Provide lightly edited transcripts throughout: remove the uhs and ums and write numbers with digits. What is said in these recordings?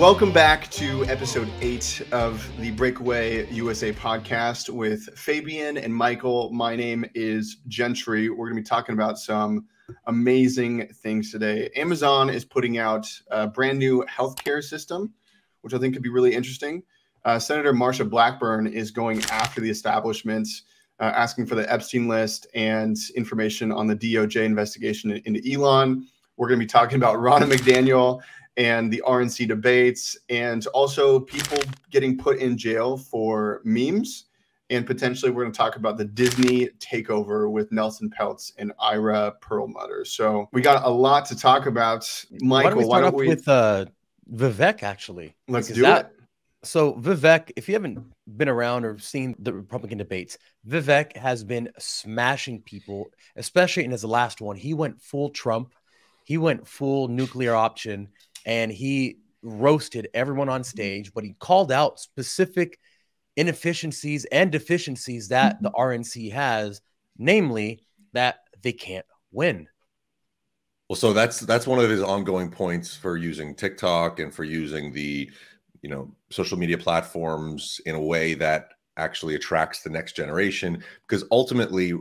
Welcome back to episode 8 of the Breakaway USA podcast with Fabian and Michael. My name is Gentry. We're going to be talking about some amazing things today. Amazon is putting out a brand new healthcare system, which I think could be really interesting. Senator Marsha Blackburn is going after the establishment, asking for the Epstein list and information on the DOJ investigation into Elon. We're going to be talking about Ronna McDaniel and the RNC debates, and also people getting put in jail for memes. And potentially we're going to talk about the Disney takeover with Nelson Peltz and Ira Perlmutter. So we got a lot to talk about. Michael, why don't we with Vivek, actually? Let's do it. So Vivek, if you haven't been around or seen the Republican debates, Vivek has been smashing people, especially in his last one. He went full Trump. He went full nuclear option. And he roasted everyone on stage, but he called out specific inefficiencies and deficiencies that the RNC has, namely that they can't win. Well, so that's one of his ongoing points for using TikTok and for using the, social media platforms in a way that actually attracts the next generation. Because ultimately,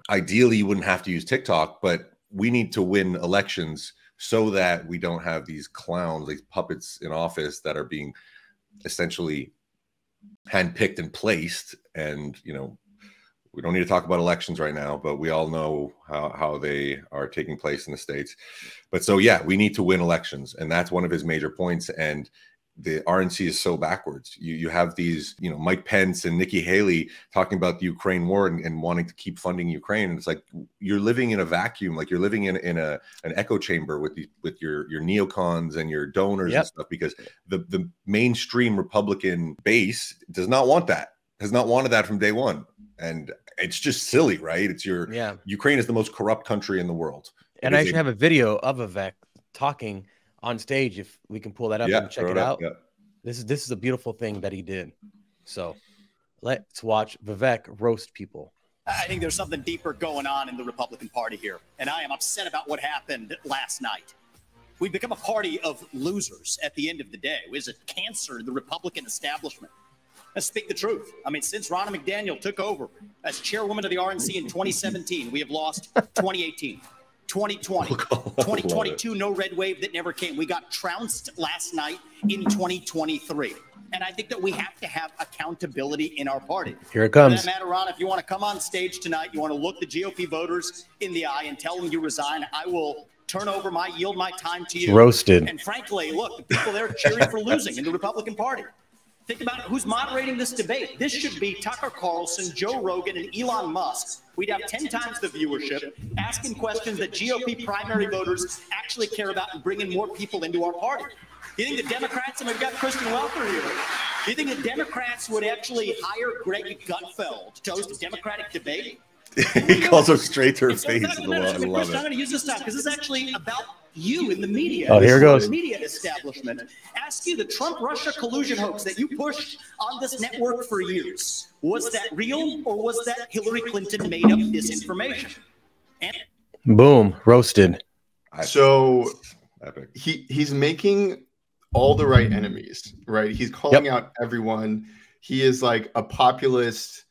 ideally you wouldn't have to use TikTok, but we need to win elections so that we don't have these clowns, these puppets in office that are being essentially handpicked and placed. And, we don't need to talk about elections right now, but we all know how they are taking place in the States. But so, yeah, we need to win elections. And that's one of his major points. And the RNC is so backwards. You have these, Mike Pence and Nikki Haley talking about the Ukraine war and wanting to keep funding Ukraine. And it's like you're living in a vacuum, like you're living in an echo chamber with your neocons and your donors and stuff, because the mainstream Republican base does not want that, has not wanted that from day one. And it's just silly, right? It's Ukraine is the most corrupt country in the world. And I actually have a video of Vivek talking on stage, if we can pull that up and check it out. This is a beautiful thing that he did. So let's watch Vivek roast people. I think there's something deeper going on in the Republican Party here, and I am upset about what happened last night. We've become a party of losers at the end of the day. It was a cancer in the Republican establishment. Let's speak the truth. I mean, since Ronna McDaniel took over as chairwoman of the RNC in 2017, we have lost 2018. 2020, 2022, no red wave that never came. We got trounced last night in 2023. And I think that we have to have accountability in our party. Here it comes. For that matter, Ron, if you want to come on stage tonight, you want to look the GOP voters in the eye and tell them you resign, I will yield my time to you. Roasted. And frankly, look, the people there are cheering for losing in the Republican Party. Think about who's moderating this debate. This should be Tucker Carlson, Joe Rogan, and Elon Musk. We'd have 10 times the viewership, asking questions that GOP primary voters actually care about and bringing more people into our party. You think the Democrats, and we've got Kristen Welker here, do you think the Democrats would actually hire Greg Gutfeld to host a Democratic debate? He calls her straight to her face. I'm going to use this time because this is actually about you in the media. Oh, here goes. The media establishment. Ask you, the Trump-Russia collusion hoax that you pushed on this network for years, was that real, or was that Hillary Clinton made up disinformation? And boom, roasted. So he's making all the right enemies, right? He's calling out everyone. He is like a populist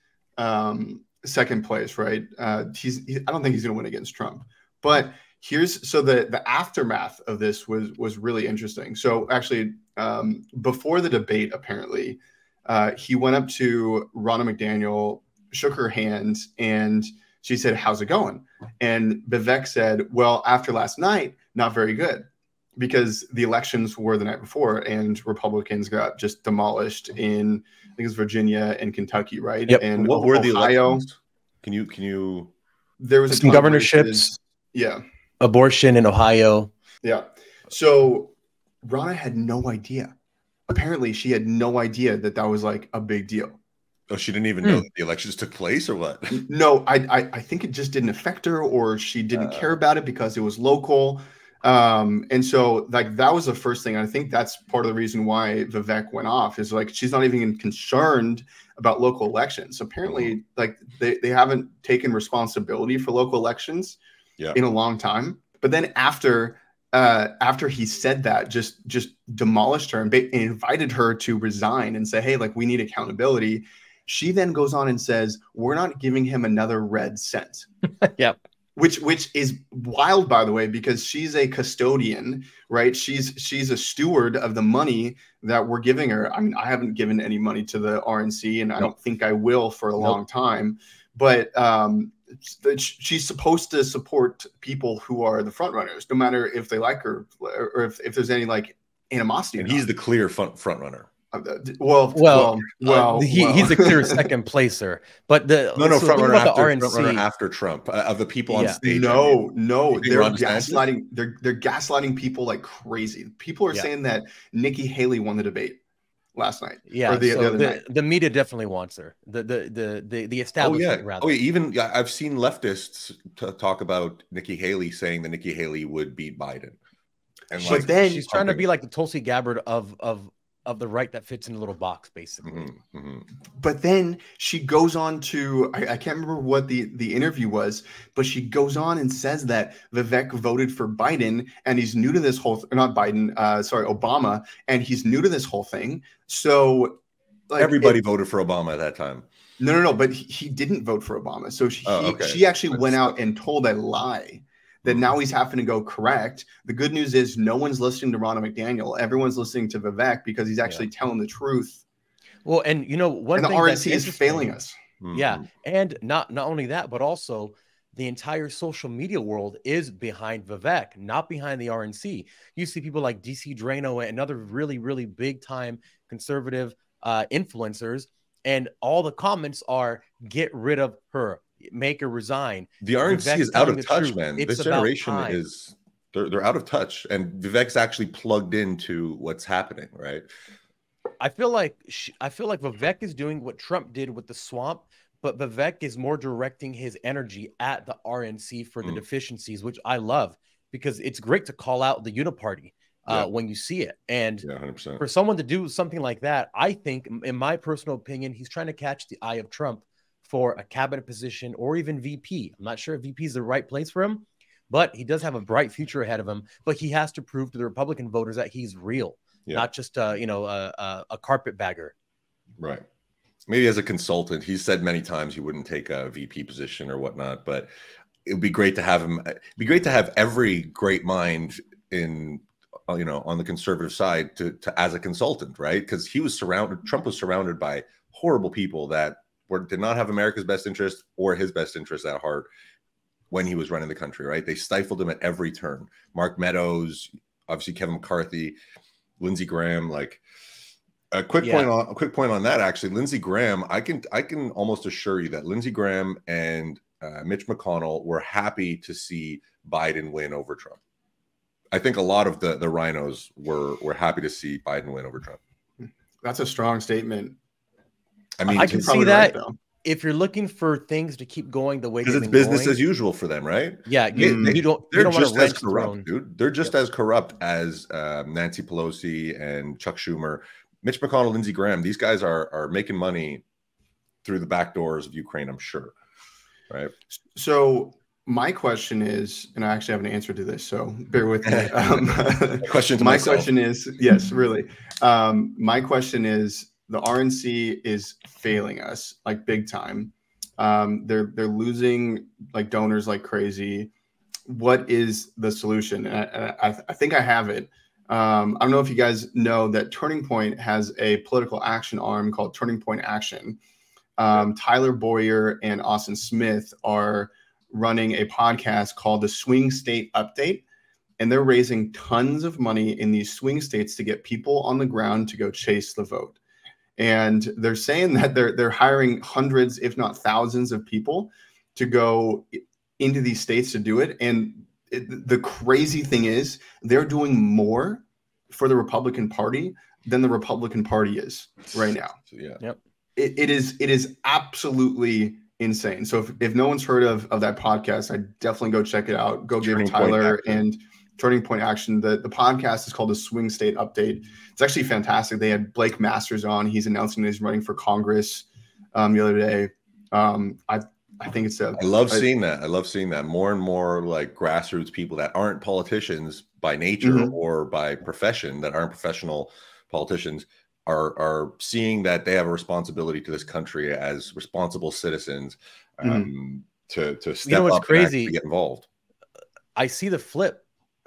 second place, right? I don't think he's going to win against Trump, but so the aftermath of this was really interesting. So actually, before the debate, apparently, he went up to Ronna McDaniel, shook her hand, and she said, "How's it going?" And Vivek said, "Well, after last night, not very good, because the elections were the night before, and Republicans got just demolished in, I think it's Virginia and Kentucky, right? Yep. And what were the Ohio, elections? Can you? There was some governorships. Yeah. Abortion in Ohio. Yeah. So Ronna had no idea. Apparently, she had no idea that was like a big deal. Oh, she didn't even know that the elections took place, or what? No, I think it just didn't affect her, or she didn't care about it because it was local. And so like that was the first thing. I think that's part of the reason why Vivek went off, is like she's not even concerned about local elections. Apparently, like they haven't taken responsibility for local elections in a long time. But then after after he said that, just demolished her and invited her to resign and say, hey, like, we need accountability. She then goes on and says, we're not giving him another red cent. Yep. Which is wild, by the way, because she's a custodian, right? She's a steward of the money that we're giving her. I mean, I haven't given any money to the RNC, and I don't think I will for a long time. But she's supposed to support people who are the front runners, no matter if they like her or if there's any like animosity. And he's the clear front runner. He's a clear second placer, but front runner after Trump of the people on stage. No, they're gaslighting. They're gaslighting people like crazy. People are saying that Nikki Haley won the debate last night. Yeah, or the other night. The media definitely wants her. The establishment. Rather. Even I've seen leftists talk about Nikki Haley, saying that Nikki Haley would beat Biden, and she's trying to be like the Tulsi Gabbard of the right that fits in a little box, basically. But then she goes on to, I can't remember what the interview was, but she goes on and says that Vivek voted for Biden and he's new to this whole, not Biden, Obama, and he's new to this whole thing. So like, everybody voted for Obama at that time. No, but he didn't vote for Obama. So she actually went out and told a lie that now he's having to go correct. The good news is no one's listening to Ronna McDaniel. Everyone's listening to Vivek because he's actually telling the truth. Well, and you know, the RNC is failing us. Yeah. And not only that, but also the entire social media world is behind Vivek, not behind the RNC. You see people like DC Drano and other really, really big time conservative influencers. And all the comments are get rid of her. Make her resign. The RNC is out of touch, man. This generation is they're out of touch, and Vivek's actually plugged into what's happening, right? I feel like Vivek is doing what Trump did with the swamp, but Vivek is more directing his energy at the RNC for the deficiencies, which I love because it's great to call out the uniparty when you see it. And 100%. For someone to do something like that, I think, in my personal opinion, he's trying to catch the eye of Trump for a cabinet position or even VP. I'm not sure if VP is the right place for him, but he does have a bright future ahead of him. But he has to prove to the Republican voters that he's real, not just a carpetbagger. Right. Maybe as a consultant, he's said many times he wouldn't take a VP position or whatnot, but it would be great to have him. It'd be great to have every great mind in, on the conservative side to as a consultant, right? Because Trump was surrounded by horrible people that did not have America's best interest or his best interest at heart when he was running the country, right? They stifled him at every turn. Mark Meadows, obviously Kevin McCarthy, Lindsey Graham. Like a quick point on that. Actually, Lindsey Graham, I can almost assure you that Lindsey Graham and Mitch McConnell were happy to see Biden win over Trump. I think a lot of the rhinos were happy to see Biden win over Trump. That's a strong statement. I mean, I can see that if you're looking for things to keep going the way because it's business as usual for them, right? Yeah, they're just as corrupt, dude. They're just as corrupt as Nancy Pelosi and Chuck Schumer, Mitch McConnell, Lindsey Graham. These guys are making money through the back doors of Ukraine, I'm sure. Right. So my question is, and I actually have an answer to this, so bear with me. My question is, yes, really. My question is, the RNC is failing us like big time. They're losing like donors like crazy. What is the solution? I think I have it. I don't know if you guys know that Turning Point has a political action arm called Turning Point Action. Tyler Boyer and Austin Smith are running a podcast called the Swing State Update, and they're raising tons of money in these swing states to get people on the ground to go chase the vote. And they're saying that they're hiring hundreds, if not thousands, of people to go into these states to do it. And the crazy thing is they're doing more for the Republican Party than the Republican Party is right now. Yeah. Yep. It is absolutely insane. So if no one's heard of that podcast, I definitely go check it out. Go give Tyler and Turning Point Action. The podcast is called the Swing State Update. It's actually fantastic. They had Blake Masters on. He's announcing that he's running for Congress the other day. I think it's I love seeing that. I love seeing that more and more, like grassroots people that aren't politicians by nature or by profession, that aren't professional politicians, are seeing that they have a responsibility to this country as responsible citizens, to step what's up crazy? and actually get involved. I see the flip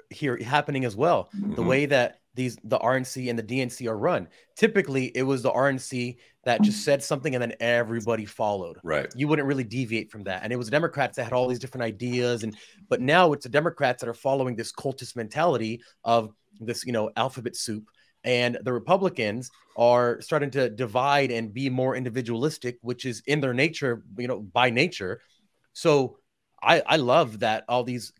here happening as well. The way that the RNC and the DNC are run. Typically, it was the RNC that just said something and then everybody followed. Right. You wouldn't really deviate from that. And it was the Democrats that had all these different ideas. But now it's the Democrats that are following this cultist mentality of this, alphabet soup. And the Republicans are starting to divide and be more individualistic, which is in their nature, by nature. So I love that all these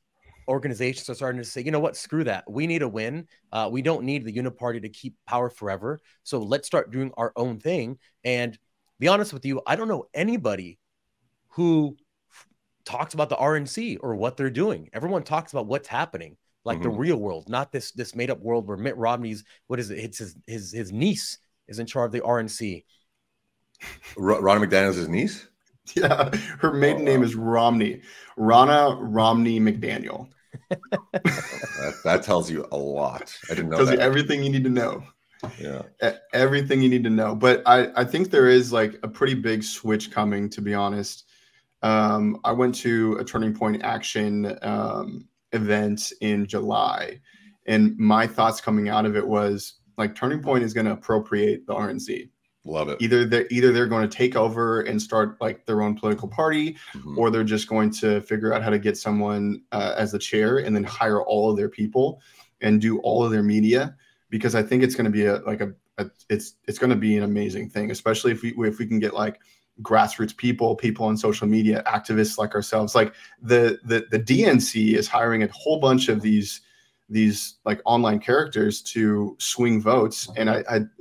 organizations are starting to say, you know what, screw that. We need a win. We don't need the uniparty to keep power forever. So let's start doing our own thing. And be honest with you, I don't know anybody who talks about the RNC or what they're doing. Everyone talks about what's happening, like the real world, not this made up world where Mitt Romney's, what is it? It's his niece is in charge of the RNC. Ronna McDaniel's his niece? Yeah, her maiden name is Romney. Ronna Romney McDaniel. That tells you a lot. I didn't know tells that. You everything you need to know. Yeah, everything you need to know. But I think there is like a pretty big switch coming, to be honest. I went to a Turning Point Action event in July, and my thoughts coming out of it was like Turning Point is going to appropriate the RNC. Love it. Either they're going to take over and start like their own political party, or they're just going to figure out how to get someone as the chair and then hire all of their people and do all of their media, because I think it's going to be it's going to be an amazing thing, especially if we can get like grassroots people on social media, activists like ourselves. Like the DNC is hiring a whole bunch of these like online characters to swing votes, and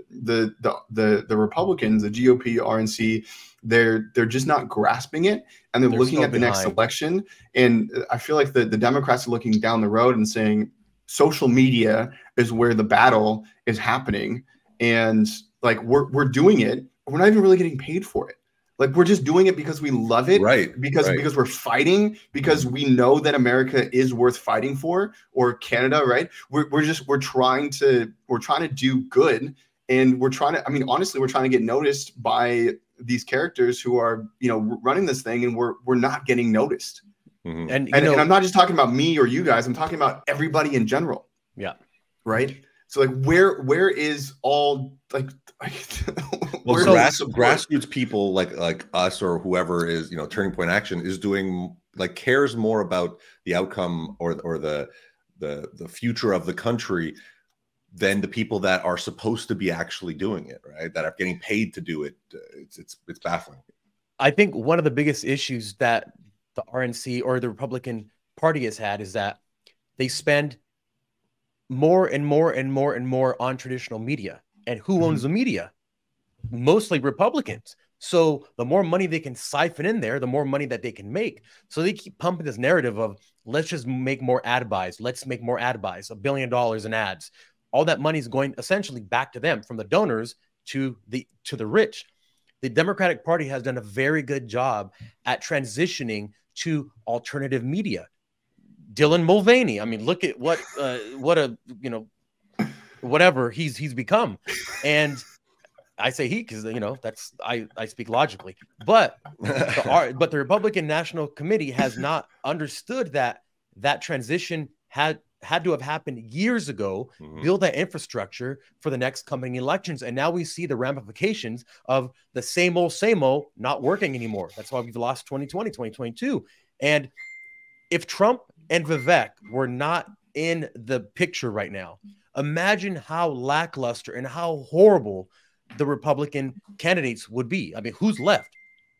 the Republicans, the GOP, RNC, they're just not grasping it, and they're looking at the next election. And I feel like the Democrats are looking down the road and saying social media is where the battle is happening, and like we're doing it. We're not even really getting paid for it. Like we're just doing it because we love it, right? Because we're fighting, because we know that America is worth fighting for, or Canada, right? We're trying to do good, and we're trying to. I mean, honestly, we're trying to get noticed by these characters who are running this thing, and we're not getting noticed. And I'm not just talking about me or you guys. I'm talking about everybody in general. Yeah. Right. So like, where is all like well, grassroots people like us or whoever is, Turning Point Action is doing, like, cares more about the outcome or the future of the country than the people that are supposed to be actually doing it, right? That are getting paid to do it. It's baffling. I think one of the biggest issues that the RNC or the Republican Party has had is that they spend more and more and more and more on traditional media. And who owns the media? Mostly Republicans. So the more money they can siphon in there, the more money that they can make. So they keep pumping this narrative of, let's just make more ad buys. Let's make more ad buys, $1 billion in ads. All that money is going essentially back to them, from the donors to the rich. The Democratic Party has done a very good job at transitioning to alternative media. Dylan Mulvaney. I mean, look at what whatever he's become. And I say he because that's I speak logically. But the Republican National Committee has not understood that transition had to have happened years ago, build that infrastructure for the next coming elections. And now we see the ramifications of the same old not working anymore. That's why we've lost 2020, 2022. And if Trump and Vivek were not in the picture right now, imagine how lackluster and how horrible the Republican candidates would be. I mean, who's left?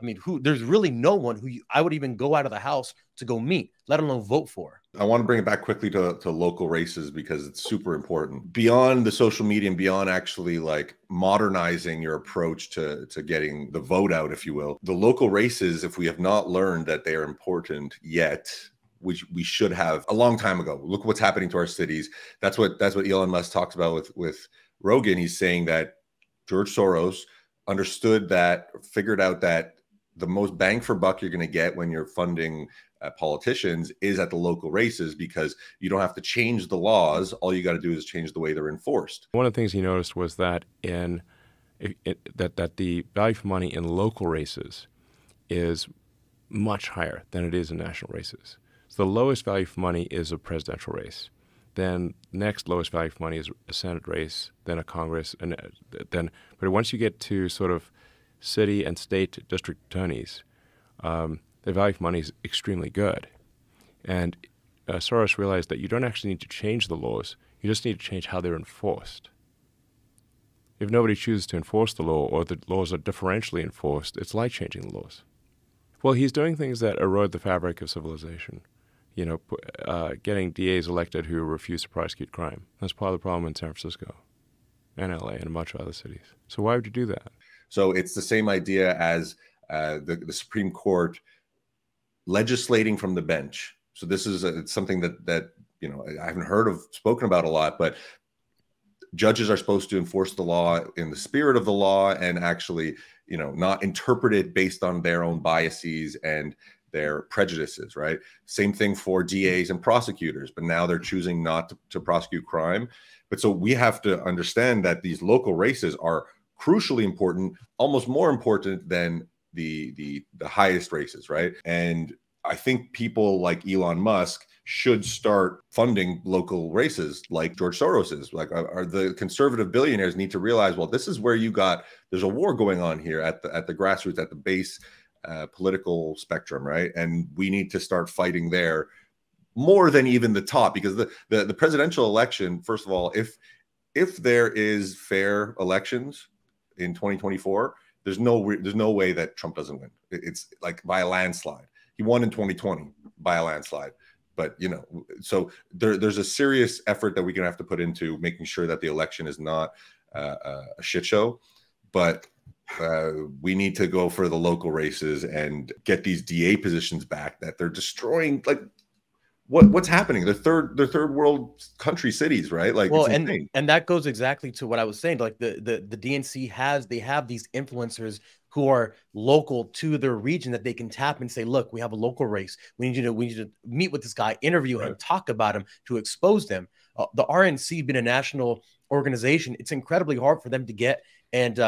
I mean, there's really no one who I would even go out of the house to go meet, let alone vote for. I want to bring it back quickly to local races because it's super important. Beyond the social media and beyond actually like modernizing your approach to getting the vote out, if you will, the local races, if we have not learned that they are important yet, which we should have a long time ago. Look what's happening to our cities. That's what Elon Musk talks about with Rogan. He's saying that George Soros understood that, figured out that the most bang for buck you're going to get when you're funding politicians is at the local races, because you don't have to change the laws. All you got to do is change the way they're enforced. One of the things he noticed was that that the value for money in local races is much higher than it is in national races. So the lowest value for money is a presidential race. Then next lowest value for money is a Senate race, then a Congress, and then. But once you get to sort of city and state district attorneys, the value for money is extremely good. And Soros realized that you don't actually need to change the laws; you just need to change how they're enforced. If nobody chooses to enforce the law, or the laws are differentially enforced, it's like changing the laws. Well, he's doing things that erode the fabric of civilization. You know, getting DAs elected who refuse to prosecute crime. That's part of the problem in San Francisco and LA and a bunch of other cities. So why would you do that? So it's the same idea as the Supreme Court legislating from the bench. So this is it's something that you know, I haven't heard of spoken about a lot, but judges are supposed to enforce the law in the spirit of the law and actually, you know, not interpret it based on their own biases and their prejudices, right? Same thing for DAs and prosecutors, but now they're choosing not to prosecute crime. But so we have to understand that these local races are crucially important, almost more important than the highest races, right? And I think people like Elon Musk should start funding local races like George Soros is. Like, are the conservative billionaires need to realize, well, this is where there's a war going on here at the grassroots, at the base political spectrum, right? And we need to start fighting there more than even the top, because the presidential election, first of all, if there is fair elections in 2024, there's no way that Trump doesn't win. It's like by a landslide. He won in 2020 by a landslide. But, you know, so there's a serious effort that we're going to have to put into making sure that the election is not a shit show. But we need to go for the local races and get these DA positions back that they're destroying. Like, what's happening? They're third world country cities, right? Like, well, and that goes exactly to what I was saying. Like the DNC have these influencers who are local to their region that they can tap and say, look, we have a local race. We need you to meet with this guy, interview him, talk about him, to expose them. The RNC being a national organization, it's incredibly hard for them to get and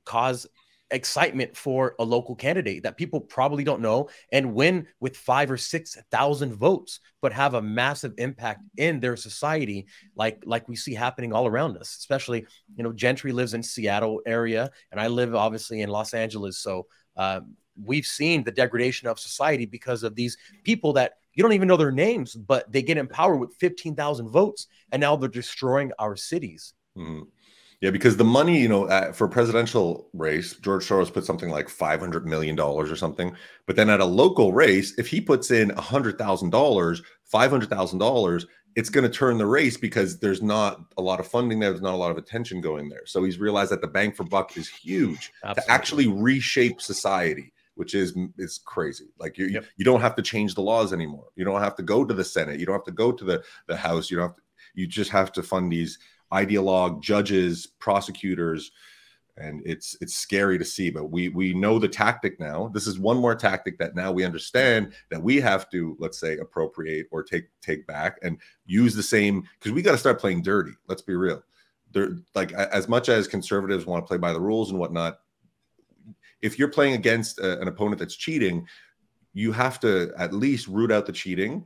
cause excitement for a local candidate that people probably don't know and win with 5,000 or 6,000 votes, but have a massive impact in their society, like we see happening all around us. Especially, you know, Gentry lives in Seattle area, and I live obviously in Los Angeles. So we've seen the degradation of society because of these people that you don't even know their names, but they get empowered with 15,000 votes, and now they're destroying our cities. Mm-hmm. Yeah, because the money, you know, for a presidential race, George Soros put something like $500 million or something. But then at a local race, if he puts in $100,000, $500,000, it's going to turn the race because there's not a lot of funding there. There's not a lot of attention going there. So he's realized that the bang for buck is huge. Absolutely. To actually reshape society, which is crazy. Like you don't have to change the laws anymore. You don't have to go to the Senate. You don't have to go to the House. You just have to fund these ideologue judges, prosecutors, and it's scary to see. But we know the tactic now. This is one more tactic that now we understand that we have to, let's say, appropriate or take back and use the same, because we got to start playing dirty. Let's be real. They're like, as much as conservatives want to play by the rules and whatnot, if you're playing against an opponent that's cheating, you have to at least root out the cheating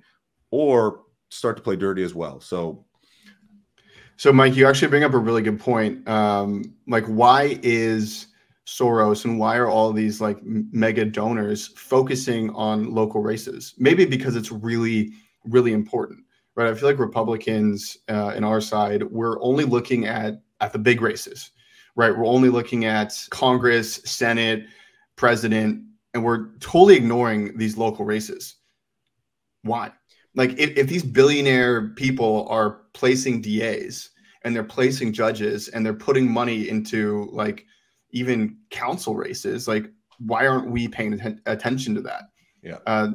or start to play dirty as well. So, Mike, you actually bring up a really good point. Like, why is Soros and why are all these like mega donors focusing on local races? Maybe because it's really, really important, right? I feel like Republicans in our side, we're only looking at the big races, right? We're only looking at Congress, Senate, president, and we're totally ignoring these local races. Why? Like, if these billionaire people are placing DAs and they're placing judges and they're putting money into like even council races, like, why aren't we paying attention to that? Yeah.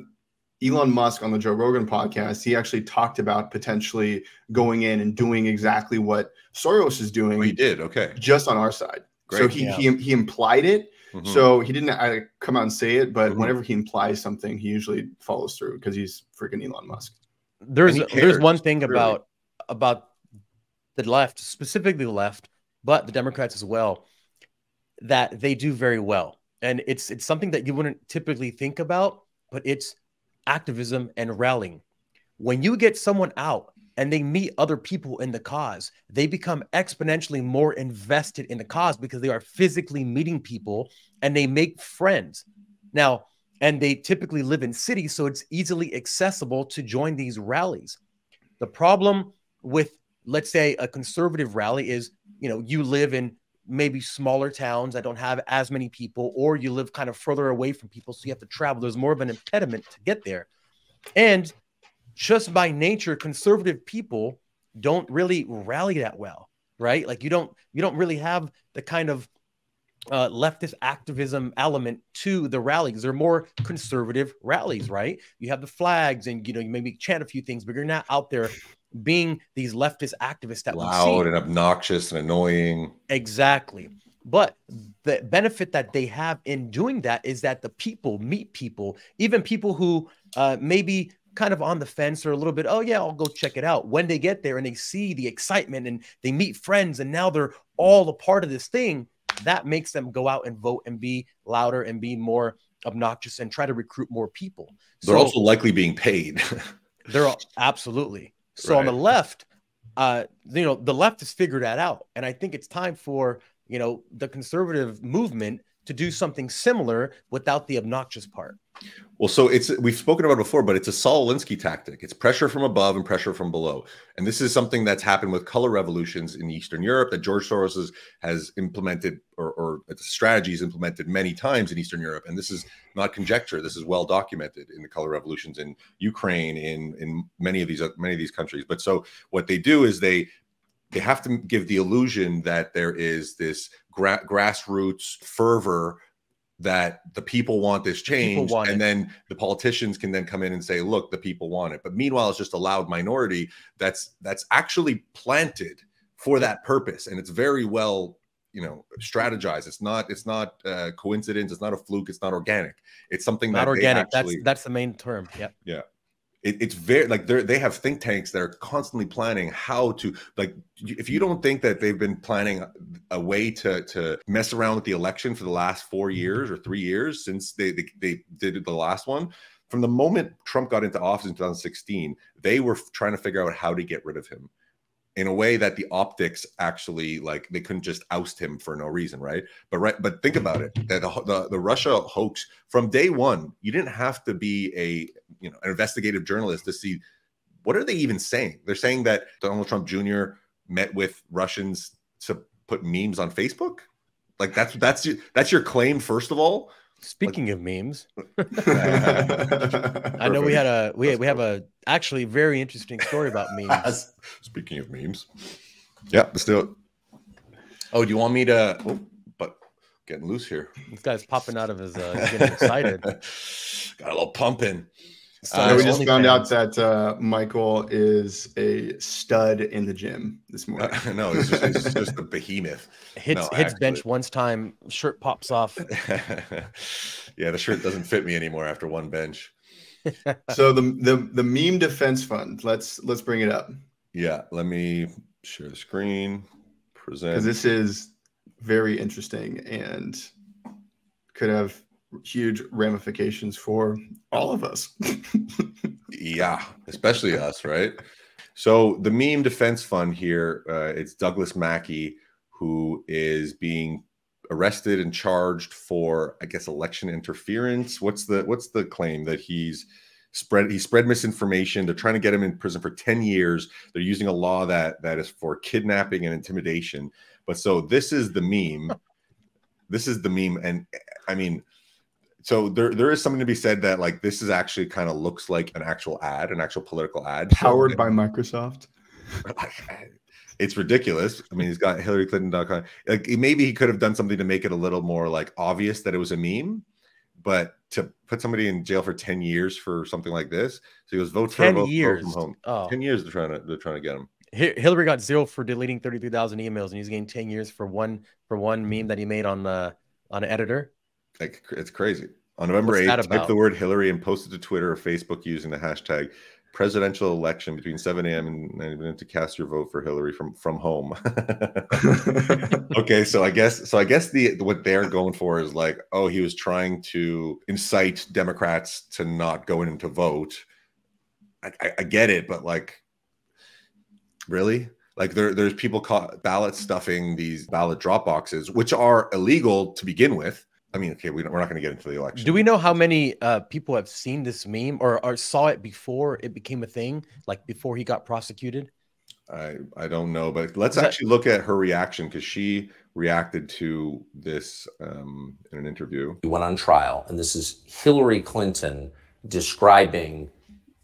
Elon Musk on the Joe Rogan podcast, he actually talked about potentially going in and doing exactly what Soros is doing. Oh, he did. Okay. Just on our side. Great. So he implied it, So he didn't come out and say it, but whenever he implies something, he usually follows through because he's freaking Elon Musk. There's one thing about the left, specifically the left, but the Democrats as well, that they do very well. And it's something that you wouldn't typically think about, but it's activism and rallying. When you get someone out and they meet other people in the cause, they become exponentially more invested in the cause because they are physically meeting people and they make friends. Now, and they typically live in cities, so it's easily accessible to join these rallies. The problem with, let's say, a conservative rally is, you live in maybe smaller towns that don't have as many people, or you live kind of further away from people, so you have to travel. There's more of an impediment to get there. And just by nature, conservative people don't really rally that well, right? Like you don't really have the kind of leftist activism element to the rallies. They're more conservative rallies, right? You have the flags and, you maybe chant a few things, but you're not out there being these leftist activists that loud and obnoxious and annoying. Exactly. But the benefit that they have in doing that is that the people meet people, even people who maybe kind of on the fence or a little bit, oh yeah, I'll go check it out. When they get there and they see the excitement and they meet friends and now they're all a part of this thing, that makes them go out and vote and be louder and be more obnoxious and try to recruit more people. They're also likely being paid. They're absolutely. So on the left, the left has figured that out. And I think it's time for, the conservative movement to do something similar without the obnoxious part. Well, so we've spoken about it before, but it's a Saul Alinsky tactic. It's pressure from above and pressure from below. And this is something that's happened with color revolutions in Eastern Europe that George Soros has implemented, or strategies implemented many times in Eastern Europe. And this is not conjecture. This is well documented in the color revolutions in Ukraine, in many of these countries. But so what they do is they have to give the illusion that there is this grassroots fervor that the people want this change, and then the politicians can then come in and say, look, the people want it. But meanwhile, it's just a loud minority that's actually planted for that purpose. And it's very well, strategized. It's not coincidence. It's not a fluke. It's not organic. It's something not that organic. That's the main term. Yeah. Yeah. It's very they have think tanks that are constantly planning how to, if you don't think that they've been planning a way to mess around with the election for the last 4 years or 3 years since they did the last one, from the moment Trump got into office in 2016, they were trying to figure out how to get rid of him in a way that the optics actually, they couldn't just oust him for no reason, right? But think about it, that the Russia hoax from day one, you didn't have to be an investigative journalist to see what are they even saying. They're saying that Donald Trump Jr. met with Russians to put memes on Facebook. That's your claim, first of all. Speaking of memes, I know we have a actually very interesting story about memes. Speaking of memes, yeah, let's do it. Oh, do you want me to? Oh, but getting loose here. This guy's popping out of his getting excited. Got a little pumping. We just found out that Michael is a stud in the gym this morning. No, it's just a behemoth. Hits bench once time, shirt pops off. Yeah, the shirt doesn't fit me anymore after one bench. So the meme defense fund. Let's bring it up. Yeah, let me share the screen. Present. Because this is very interesting and could have huge ramifications for all of us. Yeah, especially us, right? So the meme defense fund here, it's Douglas Mackey, who is being arrested and charged for, I guess, election interference. What's the claim? That he spread misinformation. They're trying to get him in prison for 10 years. They're using a law that is for kidnapping and intimidation. But so this is the meme. This is the meme. And I mean, so there is something to be said that this is actually kind of looks like an actual ad, an actual political ad. Powered by Microsoft. It's ridiculous. I mean, he's got HillaryClinton.com. Maybe he could have done something to make it a little more obvious that it was a meme, but to put somebody in jail for 10 years for something like this. So he goes, vote for 10 years. Vote from home. Oh. 10 years they're trying to get him. Hillary got 0 for deleting 33,000 emails, and he's getting 10 years for one meme that he made on an editor. Like, it's crazy. On November What's 8th, that type about? the word Hillary and posted to Twitter or Facebook using the hashtag presidential election between 7 a.m. and 9 a.m. to cast your vote for Hillary from home. Okay, so I guess what they're going for is like, oh, he was trying to incite Democrats to not go in to vote. I get it, but like, really? Like there's people caught ballot stuffing these ballot drop boxes, which are illegal to begin with. I mean, okay, we're not going to get into the election. Do we know how many people have seen this meme or saw it before it became a thing, like before he got prosecuted? I don't know, but let's actually look at her reaction, because she reacted to this in an interview. He went on trial, and this is Hillary Clinton describing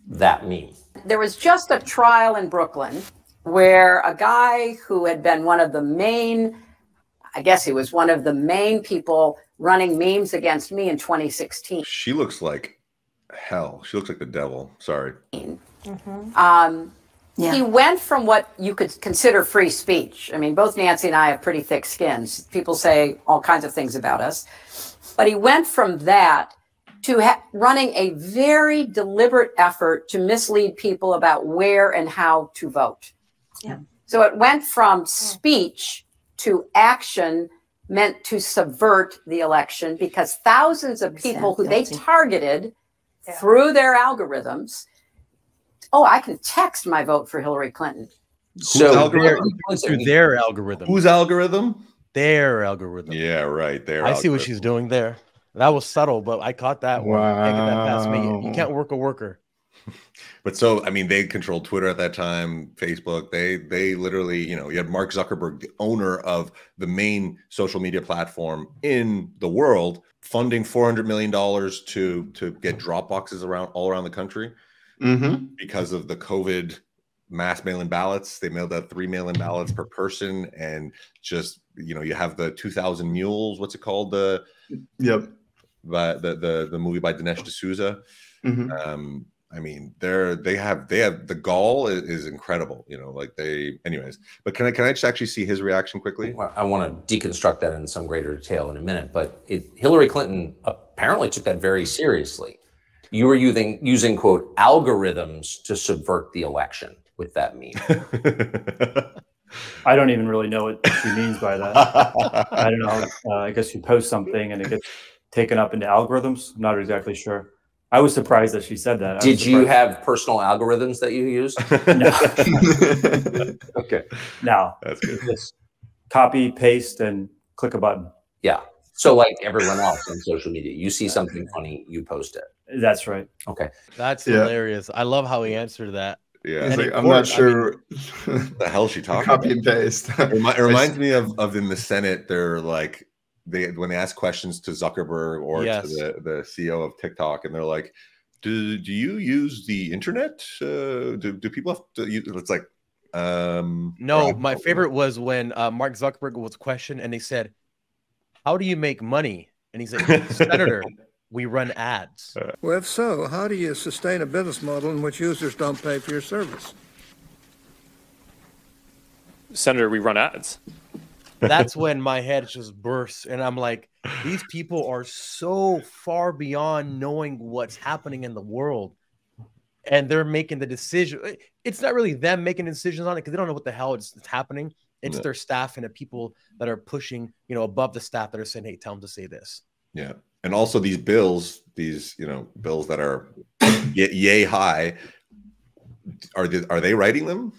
that meme. There was just a trial in Brooklyn where a guy who had been one of the main, I guess he was one of the main people running memes against me in 2016. She looks like hell. She looks like the devil. Sorry. Yeah. He went from what you could consider free speech. I mean, both Nancy and I have pretty thick skins. People say all kinds of things about us. But he went from that to running a very deliberate effort to mislead people about where and how to vote. Yeah. So it went from speech to action meant to subvert the election, because thousands of people who they targeted through their algorithms. Oh, I can text my vote for Hillary Clinton. So through their algorithm. Whose algorithm? Their algorithm. Yeah, right. I see what she's doing there. That was subtle, but I caught that one. Wow. Can't get that past me. You can't work a worker. But so, I mean, they controlled Twitter at that time, Facebook. They literally, you had Mark Zuckerberg, the owner of the main social media platform in the world, funding $400 million to get drop boxes all around the country. Because of the COVID mass mail-in ballots. They mailed out 3 mail-in ballots per person, and just, you have the 2,000 Mules. What's it called? The movie by Dinesh D'Souza. I mean, they have the gall is incredible. Anyways. But can I just actually see his reaction quickly? Well, I want to deconstruct that in some greater detail in a minute. But Hillary Clinton apparently took that very seriously. You were using quote algorithms to subvert the election with that meme. I don't even really know what she means by that. I don't know. I guess you post something and it gets taken up into algorithms. I'm not exactly sure. I was surprised that she said that. Did you have personal algorithms that you used? No. Okay. No. That's good. Just copy, paste, and click a button. Yeah. So like everyone else on social media, you see something funny, you post it. That's right. Okay. That's hilarious. I love how he answered that. Yeah. He's like, I'm not sure what the hell she talking copy about. and paste. It reminds me of in the Senate, they're like, when they ask questions to Zuckerberg or to the CEO of TikTok, and they're like, do you use the internet? Do people have to use? It's like, no, my favorite was when Mark Zuckerberg was questioned and they said, how do you make money? And he's like, Senator, we run ads. Well, if so, how do you sustain a business model in which users don't pay for your service? Senator, we run ads. That's when my head just bursts. And I'm like, these people are so far beyond knowing what's happening in the world. And they're making the decision. It's not really them making decisions on it, because they don't know what the hell is happening. It's their staff and the people that are pushing, above the staff that are saying, hey, tell them to say this. Yeah. And also these bills, bills that are yay high, are they writing them?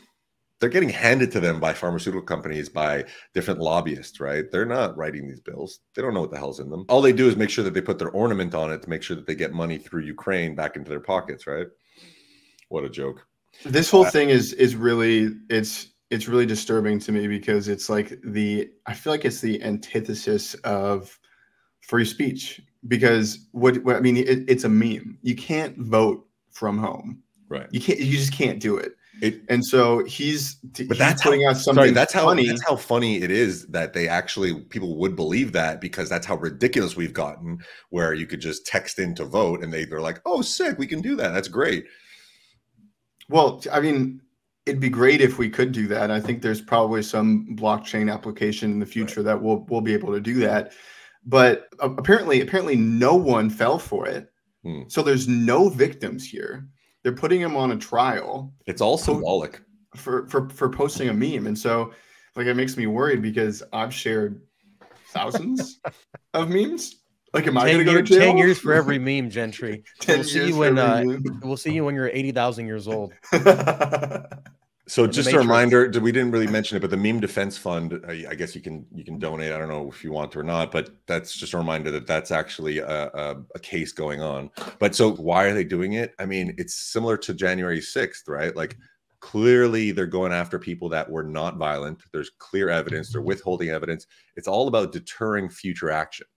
They're getting handed to them by pharmaceutical companies, by different lobbyists, right? They're not writing these bills. They don't know what the hell's in them. All they do is make sure that they put their ornament on it to make sure that they get money through Ukraine back into their pockets, right? What a joke. This whole thing is really, it's really disturbing to me, because it's like I feel like it's the antithesis of free speech, because I mean, it's a meme. You can't vote from home. Right. You just can't do it. And so he's putting out something. Sorry, that's funny. That's how funny it is that people would believe that, because that's how ridiculous we've gotten, where you could just text in to vote and they're like, oh, sick, we can do that. That's great. Well, I mean, it'd be great if we could do that. I think there's probably some blockchain application in the future that we'll be able to do that. but apparently no one fell for it. So there's no victims here. They're putting him on a trial. It's all symbolic for posting a meme. And so like it makes me worried because I've shared thousands of memes. Like, am I going to go to jail? 10 years for every meme, Gentry. 10 we'll see years you for when every meme. we'll see you when you're 80,000 years old. So just a reminder, we didn't really mention it, but the Meme Defense Fund, I guess you can donate. I don't know if you want to or not, but that's just a reminder that that's actually a case going on. But so why are they doing it? I mean, it's similar to January 6th, right? Like clearly they're going after people that were not violent. There's clear evidence. They're withholding evidence. It's all about deterring future action.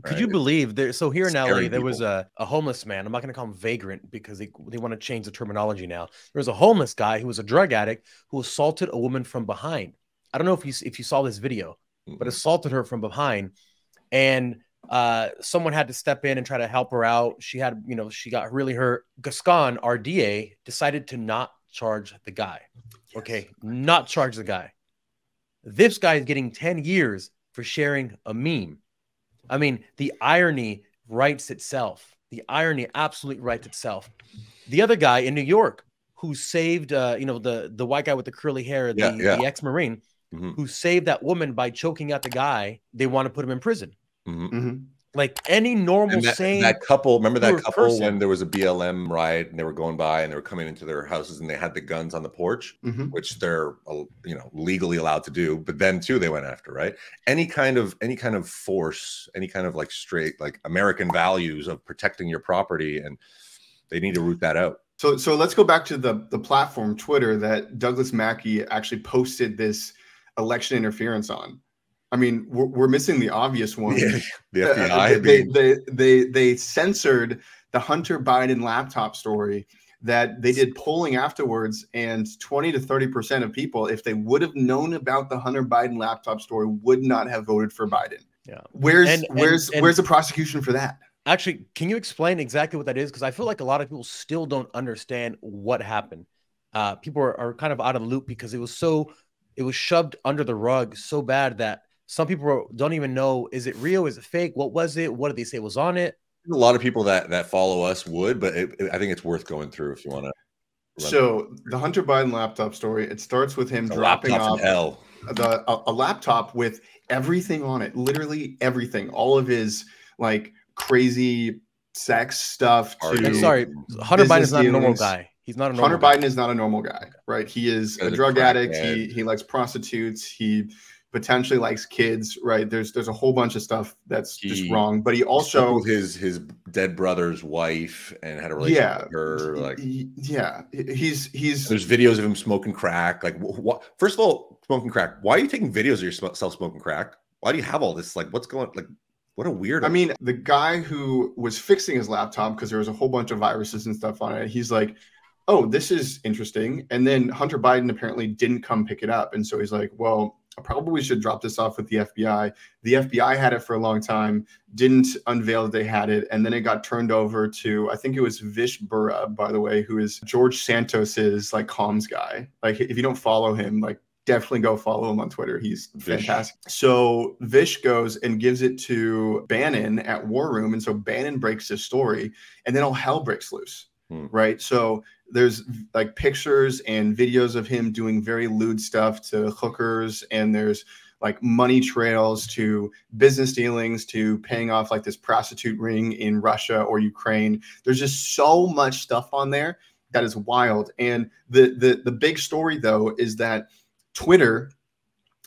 Could you believe there? So here in LA, there was people. a homeless man. I'm not going to call him vagrant because they want to change the terminology now. There was a homeless guy who was a drug addict who assaulted a woman from behind. I don't know if you saw this video, but assaulted her from behind, and someone had to step in and try to help her out. She had, she got really hurt. Gascon, our DA, decided to not charge the guy. Okay, not charge the guy. This guy is getting 10 years for sharing a meme. I mean, the irony writes itself. The irony absolutely writes itself. The other guy in New York who saved, the white guy with the curly hair, the ex-Marine, who saved that woman by choking out the guy, they want to put him in prison. Like any normal sane. That couple, remember that couple person. when there was a BLM riot and they were going by and they were coming into their houses and they had the guns on the porch, which they're legally allowed to do. But then too, they went after, right? Any kind of force, any kind of like straight like American values of protecting your property, and they need to root that out. So let's go back to the platform Twitter that Douglas Mackey actually posted this election interference on. I mean, we're missing the obvious one. Yeah, the FBI. They censored the Hunter Biden laptop story that they did polling afterwards, and 20 to 30% of people, if they would have known about the Hunter Biden laptop story, would not have voted for Biden. Yeah. Where's the prosecution for that? Actually, can you explain exactly what that is? Because I feel like a lot of people still don't understand what happened. People are kind of out of the loop because it was shoved under the rug so bad that some people don't even know, is it real? Is it fake? What was it? What did they say was on it? A lot of people that follow us would, but I think it's worth going through if you want to. So the Hunter Biden laptop story, it starts with him dropping off a laptop with everything on it, literally everything, all of his like crazy sex stuff. Sorry, Hunter Biden is not a normal guy. He's not a normal guy. Biden is not a normal guy, right? He is a drug addict. He likes prostitutes. He potentially likes kids, right? There's a whole bunch of stuff that's just wrong. But he also with his dead brother's wife and had a relationship with her. Like, he's there's videos of him smoking crack. Like, what? First of all, smoking crack. Why are you taking videos of yourself smoking crack? Why do you have all this? Like, what's going? Like, what a weirdo. I mean, the guy who was fixing his laptop because there was a whole bunch of viruses and stuff on it. He's like, oh, this is interesting. And then Hunter Biden apparently didn't come pick it up, and so he's like, well, I probably should drop this off with the FBI. The FBI had it for a long time, didn't unveil that they had it, and then it got turned over to, I think it was Vish Burra, by the way, who is George Santos's like comms guy. Like, if you don't follow him, like definitely go follow him on Twitter. He's fantastic. So Vish goes and gives it to Bannon at War Room, and so Bannon breaks his story, and then all hell breaks loose. Right. So there's like pictures and videos of him doing very lewd stuff to hookers, and there's like money trails to business dealings to paying off like this prostitute ring in Russia or Ukraine. There's just so much stuff on there that is wild. And the big story, though, is that Twitter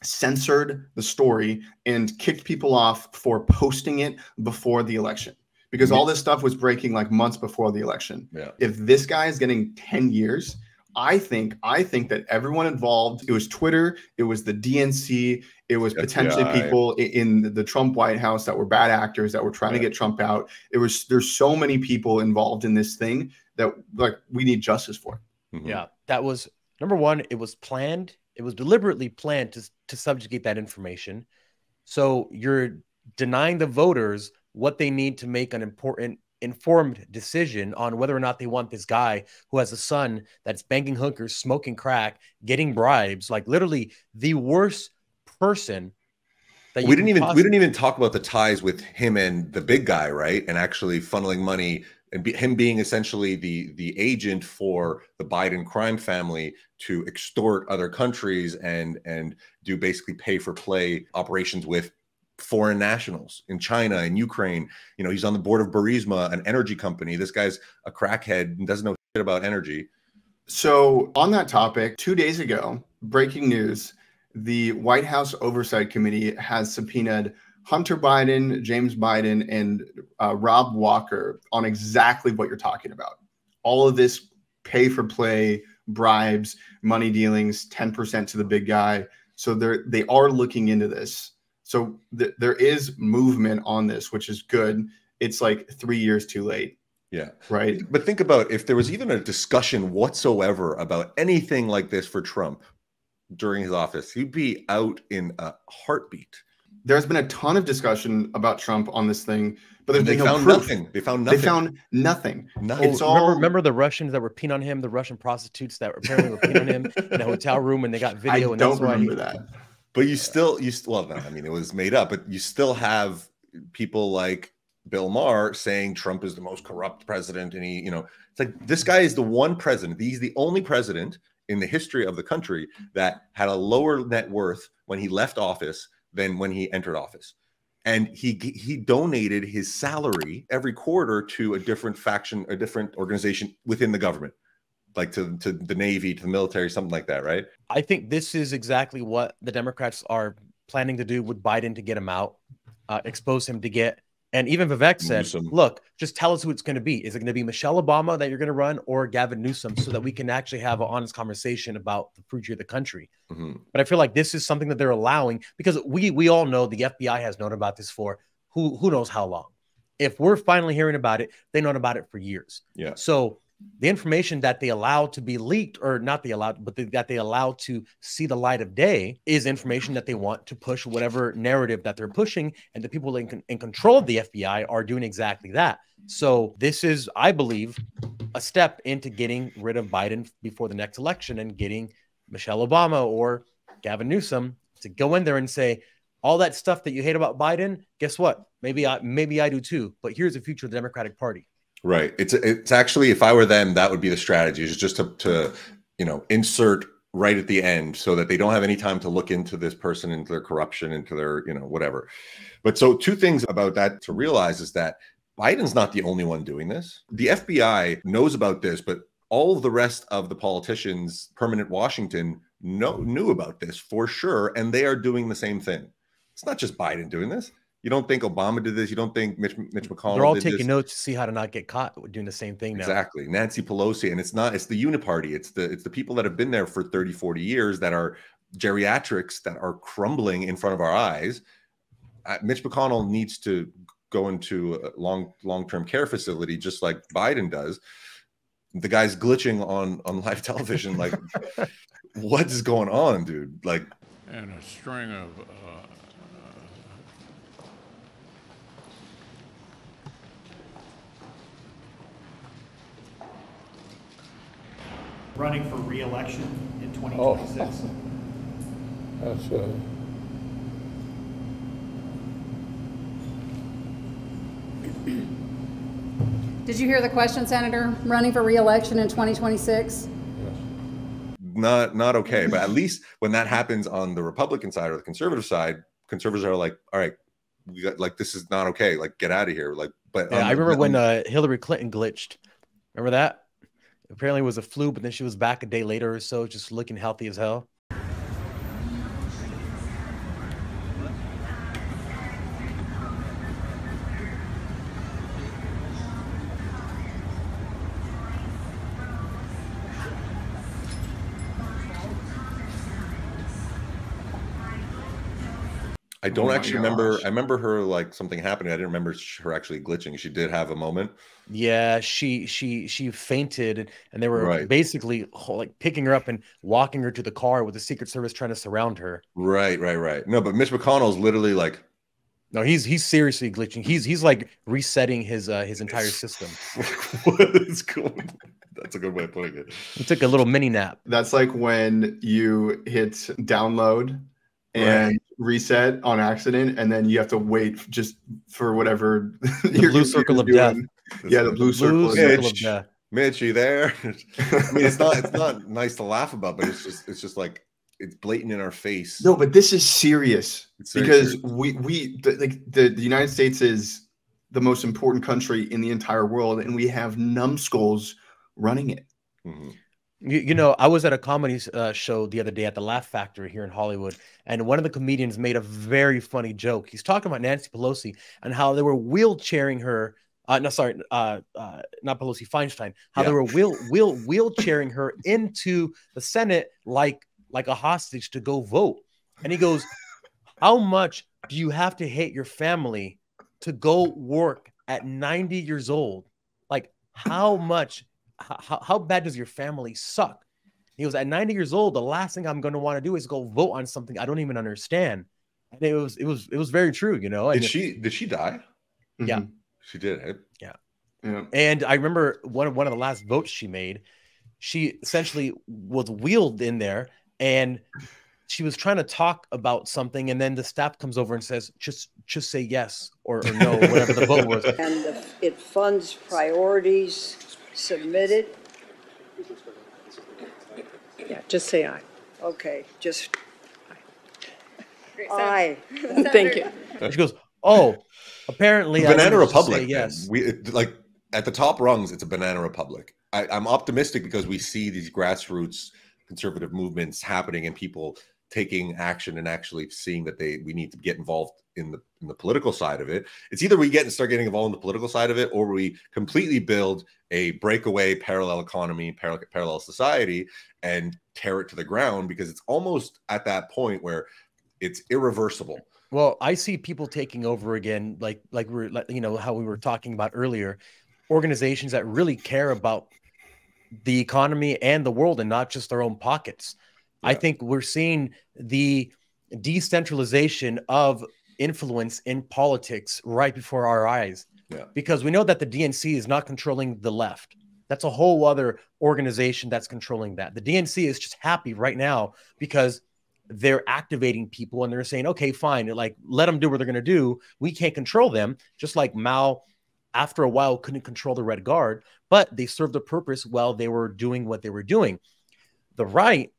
censored the story and kicked people off for posting it before the election. Because all this stuff was breaking like months before the election. Yeah. If this guy is getting 10 years, I think that everyone involved, it was Twitter, it was the DNC, it was potentially people in the Trump White House that were bad actors that were trying to get Trump out. There's so many people involved in this thing that like we need justice for. Yeah, that was number one. It was planned. It was deliberately planned to subjugate that information. So you're denying the voters what they need to make an important informed decision on whether or not they want this guy who has a son that's banging hookers, smoking crack, getting bribes, like literally the worst person that we didn't even talk about the ties with him and the big guy, right? And actually funneling money and him being essentially the agent for the Biden crime family to extort other countries and do basically pay for play operations with foreign nationals in China and Ukraine. You know, he's on the board of Burisma, an energy company. This guy's a crackhead and doesn't know shit about energy. So on that topic, 2 days ago, breaking news, the White House Oversight Committee has subpoenaed Hunter Biden, James Biden, and Rob Walker on exactly what you're talking about. All of this pay for play, bribes, money dealings, 10% to the big guy. So they are looking into this. So there is movement on this, which is good. It's like 3 years too late. Yeah. Right. But think about if there was even a discussion whatsoever about anything like this for Trump during his office, he'd be out in a heartbeat. There's been a ton of discussion about Trump on this thing, but there's been no proof. Nothing. They found nothing. They found nothing. It's all. Remember the Russians that were peeing on him, the Russian prostitutes that apparently were peeing on him in a hotel room, and they got video. I don't remember that. But you still, well, no, I mean, it was made up, but you still have people like Bill Maher saying Trump is the most corrupt president. And he, you know, it's like, this guy is the one president. He's the only president in the history of the country that had a lower net worth when he left office than when he entered office. And he donated his salary every quarter to a different faction, a different organization within the government, like to the Navy, to the military, something like that, right? I think this is exactly what the Democrats are planning to do with Biden to get him out, expose him to get. And even Vivek said, look, just tell us who it's going to be. Is it going to be Michelle Obama that you're going to run or Gavin Newsom so that we can actually have an honest conversation about the future of the country? Mm-hmm. But I feel like this is something that they're allowing because we all know the FBI has known about this for who knows how long. If we're finally hearing about it, they've known about it for years. Yeah. So the information that they allow to be leaked, or not they allowed, but that they allow to see the light of day, is information that they want to push whatever narrative that they're pushing. And the people in control of the FBI are doing exactly that. So this is, I believe, a step into getting rid of Biden before the next election and getting Michelle Obama or Gavin Newsom to go in there and say, all that stuff that you hate about Biden, guess what? Maybe I do too. But here's the future of the Democratic Party. Right. It's actually, if I were them, that would be the strategy, is just to you know, insert right at the end so that they don't have any time to look into this person, into their corruption, into their, you know, whatever. But so two things about that to realize is that Biden's not the only one doing this. The FBI knows about this, but all of the rest of the politicians, permanent Washington, knew about this for sure. And they are doing the same thing. It's not just Biden doing this. You don't think Obama did this? You don't think Mitch McConnell? They're all did taking this? notes to see how to not get caught doing the same thing now. Exactly. Nancy Pelosi. And it's the uniparty. It's the people that have been there for 30, 40 years that are geriatrics that are crumbling in front of our eyes. Mitch McConnell needs to go into a long-term care facility just like Biden does. The guy's glitching on live television. Like, what is going on, dude? Like, and a string of running for re-election in 2026. That's Did you hear the question, Senator? Running for re-election in 2026? not okay. But at least when that happens on the Republican side or the conservative side, conservatives are like, all right, we got, like, this is not okay. Like, get out of here. Like, but yeah, I remember when Hillary Clinton glitched. Remember that? Apparently it was a flu, but then she was back a day later or so, just looking healthy as hell. I don't actually remember. I remember her, like, something happening. I didn't remember her actually glitching. She did have a moment. Yeah, she fainted, and they were basically like picking her up and walking her to the car with the Secret Service trying to surround her. Right. No, but Mitch McConnell's literally like, no, he's seriously glitching. He's like resetting his entire system. What is going? That's a good way of putting it. He took a little mini nap. That's like when you hit download and reset on accident, and then you have to wait just for whatever the blue circle of death. Yeah, the blue circle of death. Mitch, you there? I mean, it's not nice to laugh about, but it's just like it's blatant in our face. No, but this is serious because serious. the United States is the most important country in the entire world, and we have numbskulls running it. Mm-hmm. You know, I was at a comedy show the other day at the Laugh Factory here in Hollywood, and one of the comedians made a very funny joke. He's talking about Nancy Pelosi and how they were wheelchairing her. Not Pelosi, Feinstein. How they were wheelchairing her into the Senate like a hostage to go vote. And he goes, "How much do you have to hate your family to go work at 90 years old? Like, how much?" How bad does your family suck? He was at 90 years old. The last thing I'm going to want to do is go vote on something I don't even understand. And it was very true, you know. And did she die? Yeah, she did. Eh? Yeah. And I remember one of the last votes she made. She essentially was wheeled in there, and she was trying to talk about something, and then the staff comes over and says, "Just say yes or no," whatever the vote was. And it funds priorities. Submit it. Yeah, just say aye. Okay, just aye. Thank you. She goes, "Oh, apparently Banana Republic." Yes, we like at the top rungs. It's a banana republic. I'm optimistic because we see these grassroots conservative movements happening and people taking action and actually seeing that we need to get involved in the political side of it. It's either we start getting involved in the political side of it, or we completely build a breakaway parallel economy, parallel society, and tear it to the ground, because it's almost at that point where it's irreversible. Well, I see people taking over again, like how we were talking about earlier, organizations that really care about the economy and the world and not just their own pockets. Yeah. I think we're seeing the decentralization of influence in politics right before our eyes. Yeah. Because we know that the DNC is not controlling the left. That's a whole other organization that's controlling that. The DNC is just happy right now because they're activating people and they're saying, okay, fine. Like, let them do what they're going to do. We can't control them. Just like Mao, after a while, couldn't control the Red Guard, but they served a purpose while they were doing what they were doing. The right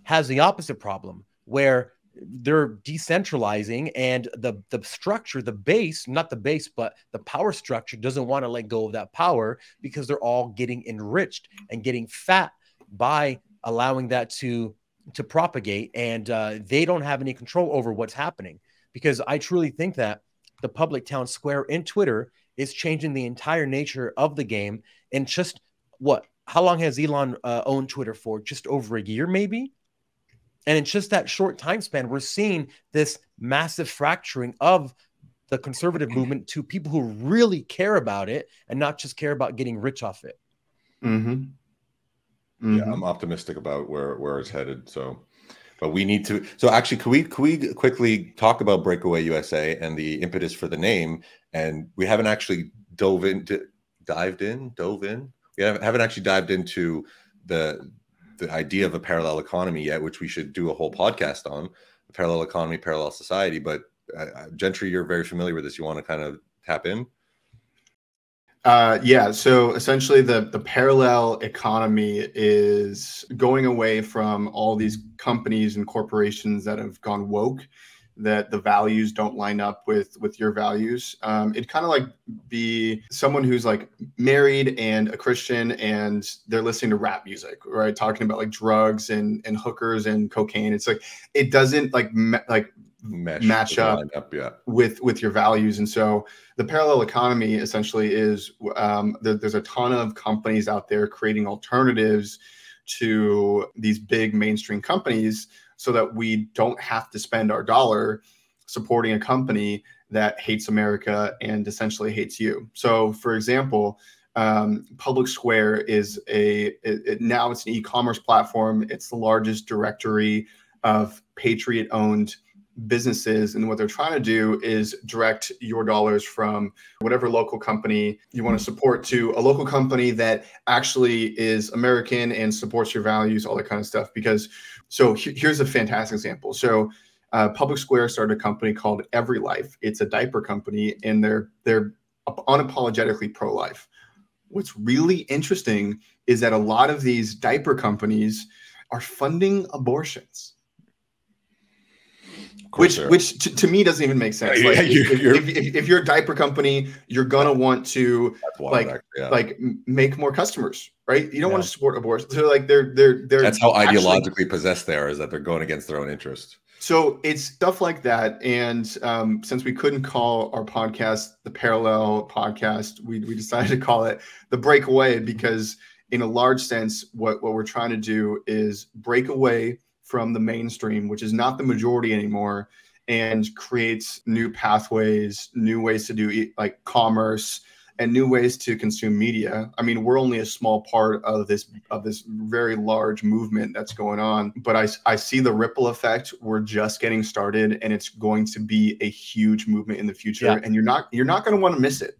has the opposite problem, where they're decentralizing, and the structure, the base, not the base, but the power structure doesn't want to let go of that power, because they're all getting enriched and getting fat by allowing that to propagate. And they don't have any control over what's happening, because I truly think that the public town square in Twitter is changing the entire nature of the game. And just how long has Elon owned Twitter for? Just over a year, maybe? And in just that short time span, we're seeing this massive fracturing of the conservative movement to people who really care about it and not just care about getting rich off it. Mm-hmm. Mm-hmm. Yeah, I'm optimistic about where it's headed. So, but we need to. So actually, could we quickly talk about Breakaway USA and the impetus for the name? And we haven't actually dove in. We haven't actually dived into the idea of a parallel economy yet, which we should do a whole podcast on, a parallel economy, parallel society. But Gentry, you're very familiar with this. You want to kind of tap in? Yeah. So essentially the parallel economy is going away from all these companies and corporations that have gone woke, that the values don't line up with your values. It kind of like be someone who's like married and a Christian, and they're listening to rap music, right? Talking about like drugs and hookers and cocaine. It's like, it doesn't like match up with your values. And so the parallel economy essentially is there's a ton of companies out there creating alternatives to these big mainstream companies, so that we don't have to spend our dollar supporting a company that hates America and essentially hates you. So, for example, Public Square is now it's an e-commerce platform. It's the largest directory of Patriot-owned businesses, and what they're trying to do is direct your dollars from whatever local company you want to support to a local company that actually is American and supports your values, all that kind of stuff. Because so here's a fantastic example. So Public Square started a company called Every Life. It's a diaper company, and they're unapologetically pro-life. What's really interesting is that a lot of these diaper companies are funding abortions. Which to me doesn't even make sense. Like, if you're a diaper company, you're gonna want to make more customers, right? You don't want to support abortion. So like they're that's how ideologically possessed they are, is that they're going against their own interest. So it's stuff like that. And since we couldn't call our podcast the Parallel Podcast, we decided to call it the Breakaway, because in a large sense, what we're trying to do is break away from the mainstream, which is not the majority anymore, and creates new pathways, new ways to do like commerce, and new ways to consume media. I mean, we're only a small part of this very large movement that's going on, but I see the ripple effect. We're just getting started, and it's going to be a huge movement in the future. Yeah. And you're not going to want to miss it,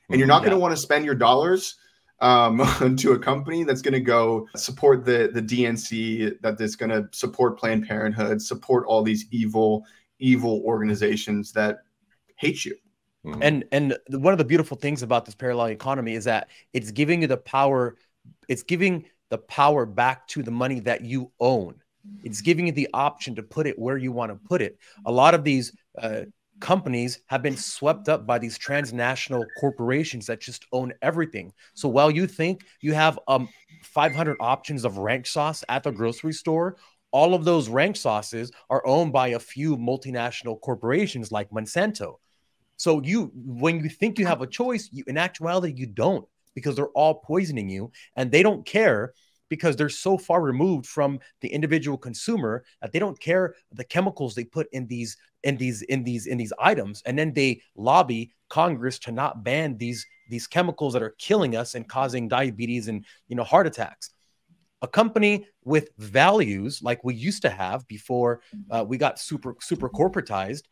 and you're not going to want to spend your dollars to a company that's going to go support the DNC, that's going to support Planned Parenthood, support all these evil organizations that hate you. And one of the beautiful things about this parallel economy is that it's giving you the power. It's giving the power back to the money that you own. It's giving you the option to put it where you want to put it. A lot of these companies have been swept up by these transnational corporations that just own everything. So while you think you have 500 options of ranch sauce at the grocery store, all of those ranch sauces are owned by a few multinational corporations like Monsanto. So when you think you have a choice, in actuality, you don't, because they're all poisoning you, and they don't care, because they're so far removed from the individual consumer that they don't care the chemicals they put in these items. And then they lobby Congress to not ban these chemicals that are killing us and causing diabetes and heart attacks. A company with values like we used to have before we got super corporatized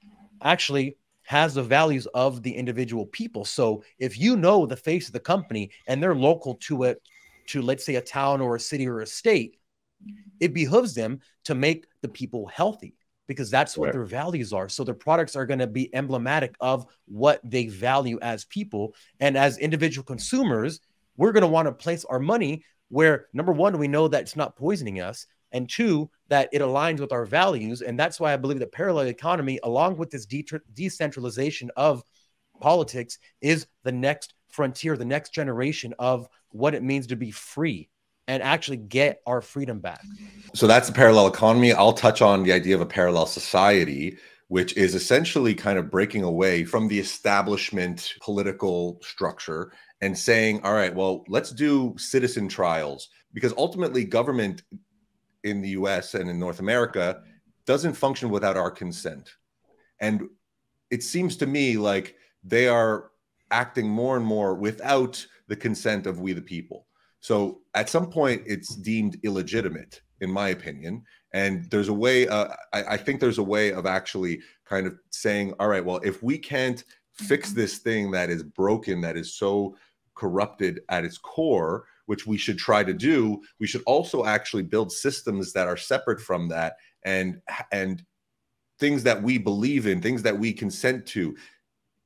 actually has the values of the individual people. So if you know the face of the company and they're local to it, to let's say a town or a city or a state, it behooves them to make the people healthy, because that's what their values are. So their products are going to be emblematic of what they value as people. And as individual consumers, we're going to want to place our money where, number one, we know that it's not poisoning us, and two, that it aligns with our values. And that's why I believe that parallel economy, along with this decentralization of politics, is the next frontier, the next generation of what it means to be free and actually get our freedom back. So that's the parallel economy. I'll touch on the idea of a parallel society, which is essentially kind of breaking away from the establishment political structure and saying, all right, well, let's do citizen trials, because ultimately government in the US and in North America doesn't function without our consent. And it seems to me like they are acting more and more without the consent of we the people. So at some point it's deemed illegitimate, in my opinion. And there's a way, I think there's a way of actually kind of saying, all right, well, if we can't fix this thing that is broken, that is so corrupted at its core, which we should try to do, we should also actually build systems that are separate from that, and things that we believe in, things that we consent to,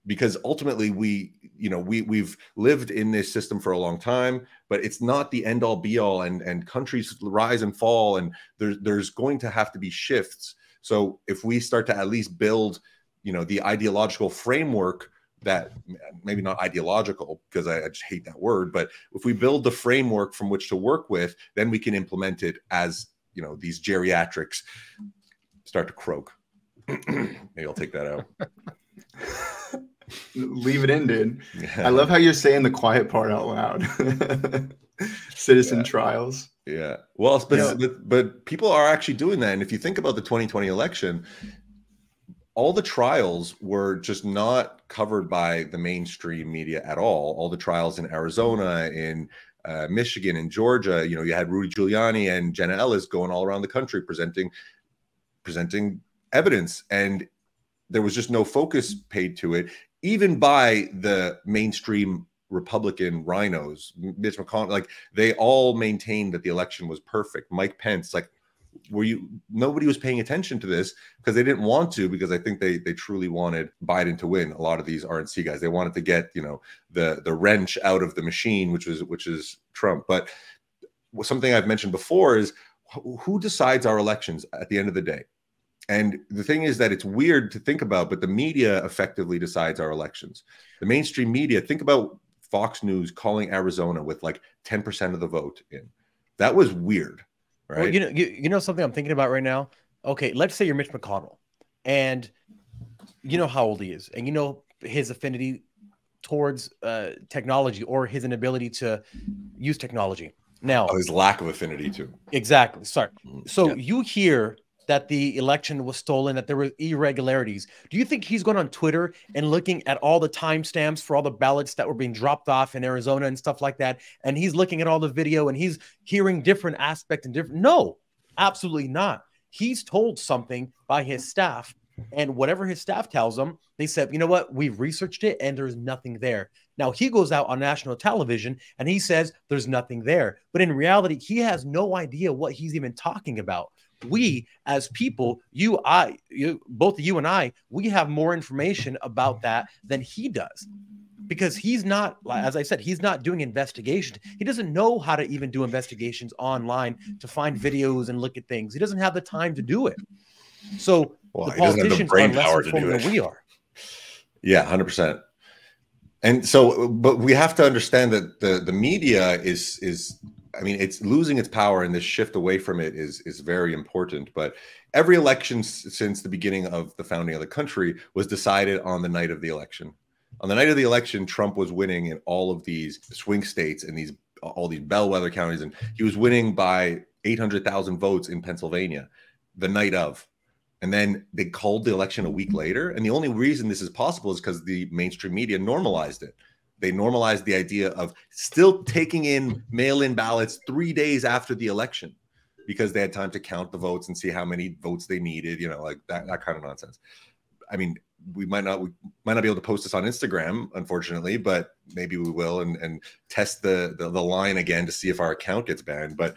because ultimately we've lived in this system for a long time, but it's not the end all be all, and countries rise and fall, and there's going to have to be shifts. So if we start to at least build, the ideological framework, that maybe not ideological, because I just hate that word, but if we build the framework from which to work with, then we can implement it as, these geriatrics start to croak. Maybe I'll take that out. Leave it in, dude. Yeah. I love how you're saying the quiet part out loud. Citizen trials. Yeah. Well, but people are actually doing that. And if you think about the 2020 election, all the trials were just not covered by the mainstream media at all. All the trials in Arizona, in Michigan, in Georgia, you had Rudy Giuliani and Jenna Ellis going all around the country presenting evidence, and there was just no focus paid to it, even by the mainstream Republican rhinos. Mitch McConnell, like, they all maintained that the election was perfect. Mike Pence, like, nobody was paying attention to this because they didn't want to, because I think they truly wanted Biden to win. A lot of these RNC guys, they wanted to get, you know, the wrench out of the machine, which is Trump. But something I've mentioned before is who decides our elections at the end of the day. And the thing is that it's weird to think about, but the media effectively decides our elections. The mainstream media, think about Fox News calling Arizona with like 10% of the vote in. That was weird, right? Well, you know something I'm thinking about right now? Okay, let's say you're Mitch McConnell, and you know how old he is, and you know his affinity towards technology, or his inability to use technology. Now, his lack of affinity too. Exactly. Sorry. So you hear that the election was stolen, that there were irregularities. Do you think he's going on Twitter and looking at all the timestamps for all the ballots that were being dropped off in Arizona and stuff like that? And he's looking at all the video and he's hearing different aspects and different. No, absolutely not. He's told something by his staff, and whatever his staff tells him, they said, you know what? We've researched it and there's nothing there. Now he goes out on national television and he says there's nothing there. But in reality, he has no idea what he's even talking about. We as people, both you and I, we have more information about that than he does, because he's not, as I said, he's not doing investigations. He doesn't know how to even do investigations online to find videos and look at things. He doesn't have the time to do it. So the politicians are less informed than we are. Yeah, 100%. And so, but we have to understand that the media is, I mean, it's losing its power, and this shift away from it is very important. But every election since the beginning of the founding of the country was decided on the night of the election. On the night of the election, Trump was winning in all of these swing states and all these bellwether counties, and he was winning by 800,000 votes in Pennsylvania the night of. And then they called the election a week later. And the only reason this is possible is because the mainstream media normalized it. They normalized the idea of still taking in mail-in ballots 3 days after the election, because they had time to count the votes and see how many votes they needed, you know, like that kind of nonsense. I mean, we might not be able to post this on Instagram, unfortunately, but maybe we will, and test the line again to see if our account gets banned. But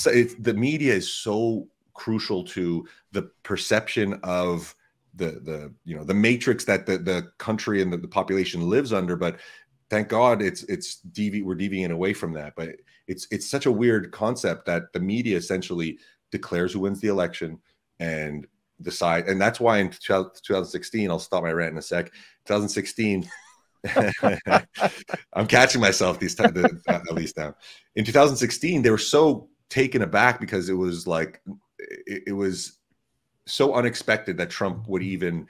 the media is so crucial to the perception of the matrix that the country and the population lives under. But thank God we're deviating away from that. But it's such a weird concept that the media essentially declares who wins the election and decide. And that's why in 2016, I'll stop my rant in a sec. 2016, I'm catching myself at least now. In 2016, they were so taken aback because it was like, it was so unexpected that Trump would even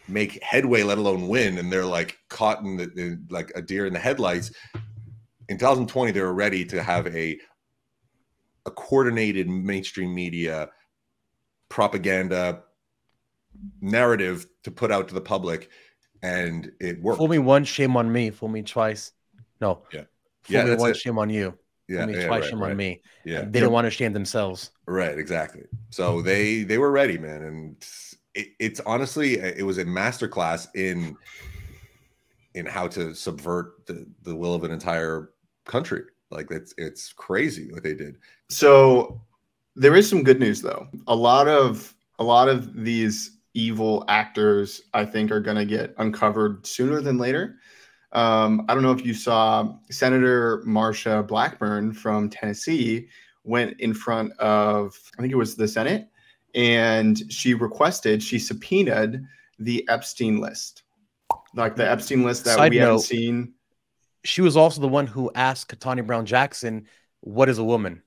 make headway, let alone win. And they're like caught in like a deer in the headlights. In 2020, they were ready to have a coordinated mainstream media propaganda narrative to put out to the public, and it worked. Fool me once, shame on me. Fool me twice. No. Yeah. Fool me once, shame on you. Yeah, Fool me twice, shame on me. Yeah. They didn't want to shame themselves. Right, exactly. So they were ready, man. And it's honestly, it was a masterclass in how to subvert the will of an entire country. Like it's crazy what they did. So there is some good news though. A lot of these evil actors, I think, are going to get uncovered sooner than later. I don't know if you saw Senator Marsha Blackburn from Tennessee went in front of, I think it was the Senate, and she subpoenaed the Epstein list, like the Epstein list that we haven't seen. She was also the one who asked Katani Brown Jackson, "What is a woman?"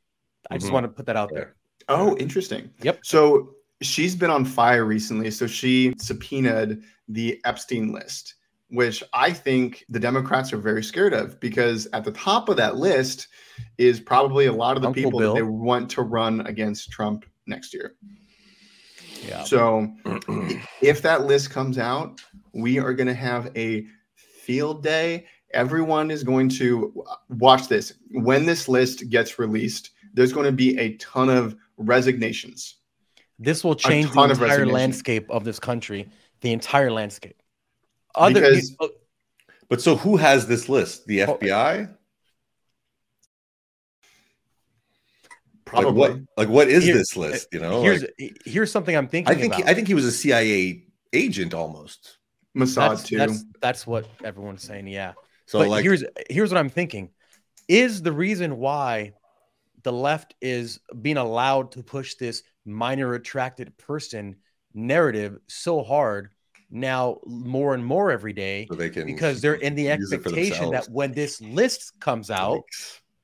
I just want to put that out there. Oh, interesting. Yep. So she's been on fire recently. So she subpoenaed the Epstein list, which I think the Democrats are very scared of, because at the top of that list is probably a lot of the Uncle people Bill. that they want to run against Trump next year. Yeah. So if that list comes out, we are going to have a field day. Everyone is going to watch this. When this list gets released, there's going to be a ton of resignations. This will change the entire landscape of this country, the entire landscape. But so who has this list? The FBI? Probably. What is this list? You know, here's something I'm thinking about. I think he was a CIA agent almost. Mossad too. That's what everyone's saying. Yeah. So but like, here's what I'm thinking. Is the reason why the left is being allowed to push this minor attracted person narrative so hard now more and more every day, so they can because they're in the expectation that when this list comes out,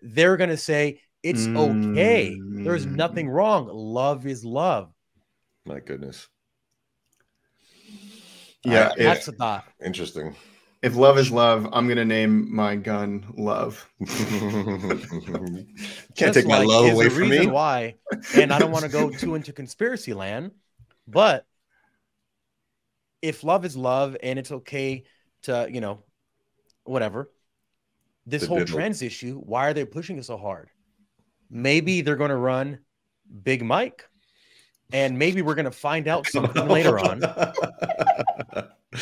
they're going to say it's okay. There's nothing wrong. Love is love. My goodness. Yeah, that's a thought. Interesting. If love is love, I'm going to name my gun Love. Can't take my love away from me. Why, and I don't want to go too into conspiracy land, but if love is love and it's okay to, you know, whatever, this whole trans issue, why are they pushing it so hard? Maybe they're going to run Big Mike, and maybe we're going to find out something later on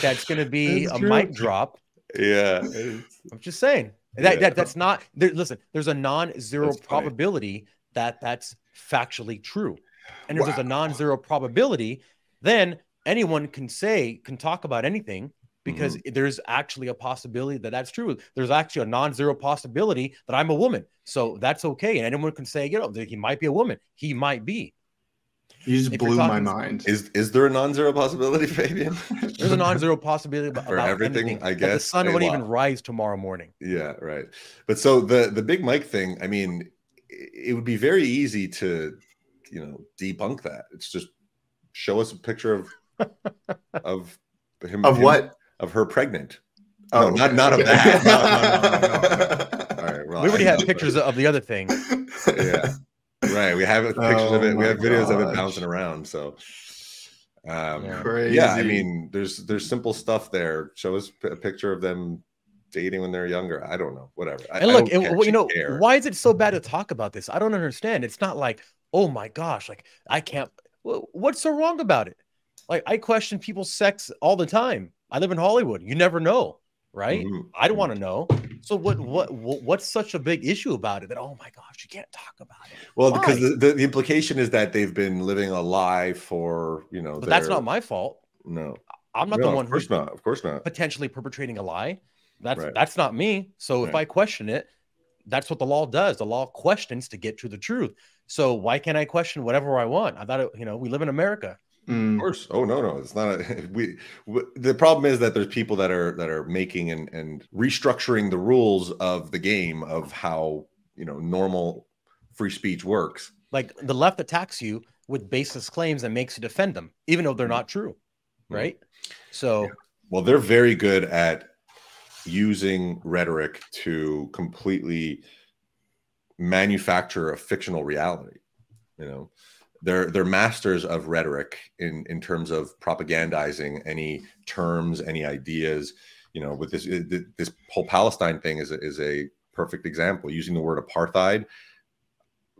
that's going to be a mic drop. Yeah. I'm just saying that's not there. Listen, there's a non-zero probability that that's factually true. And if there's a non-zero probability, then anyone can talk about anything, because there's actually a possibility that that's true. There's actually a non-zero possibility that I'm a woman. So that's okay. And anyone can say, you know, he might be a woman. He might be. You just blew my mind. Is there a non-zero possibility, Fabian? There's a non-zero possibility about everything, anything. I guess. The sun won't even rise tomorrow morning. Yeah, right. But so the Big Mike thing, I mean, it would be very easy to, you know, debunk that. It's just show us a picture of him. Of what? Of her pregnant. Oh, no, not of that. No. All right. Well, we already have pictures of the other thing. Yeah. Right. We have pictures of it. We have videos of it bouncing around. So, crazy. Yeah, I mean, there's simple stuff there. Show us a picture of them dating when they're younger. I don't know. Whatever. And look, you know, why is it so bad to talk about this? I don't understand. It's not like, oh my gosh, like I can't. What's so wrong about it? Like, I question people's sex all the time. I live in Hollywood. You never know, right? I don't want to know. So what's such a big issue about it that, oh my gosh, you can't talk about it? Well, why? Because the implication is that they've been living a lie for, you know, but that's not my fault. No, I'm not the one who's of course not potentially perpetrating a lie. That's not me. So if I question it, that's what the law does. The law questions to get to the truth. So why can't I question whatever I want? I thought, you know, we live in America. Of course. Oh no, it's not. The problem is that there's people that are making and restructuring the rules of the game of how, you know, normal free speech works. Like the left attacks you with baseless claims and makes you defend them, even though they're not true, right? So, well, they're very good at using rhetoric to completely manufacture a fictional reality. You know, they're masters of rhetoric in terms of propagandizing any terms, any ideas. You know, with this whole Palestine thing is a perfect example. Using the word apartheid,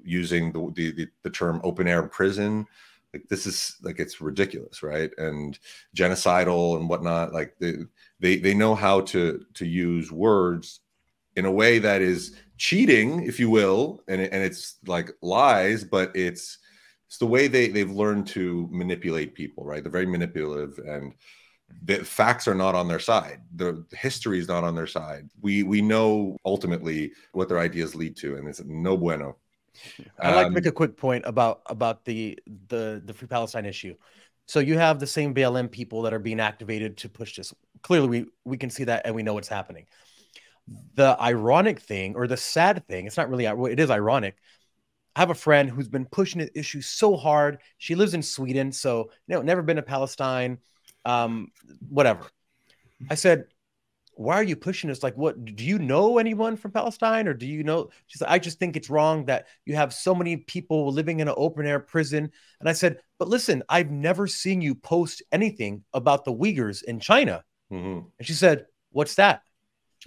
using the term open air prison. Like, this is like, it's ridiculous, right? And genocidal and whatnot. Like they know how to use words in a way that is cheating, if you will, and it's like lies, but it's the way they've learned to manipulate people, right? They're very manipulative, and the facts are not on their side. The history is not on their side. We know ultimately what their ideas lead to, and it's no bueno. I'd like to make a quick point about the Free Palestine issue. So you have the same BLM people that are being activated to push this. Clearly, we can see that, and we know what's happening. The ironic thing, or the sad thing, it's not really, it is ironic. I have a friend who's been pushing the issue so hard. She lives in Sweden, so, you know, never been to Palestine, whatever. I said, why are you pushing this? Like, what, do you know anyone from Palestine, or do you know? She said, I just think it's wrong that you have so many people living in an open air prison. And I said, but listen, I've never seen you post anything about the Uyghurs in China. And she said, what's that?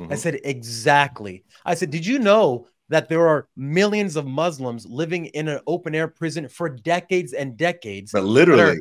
I said, exactly. I said, did you know that there are millions of Muslims living in an open air prison for decades and decades? But literally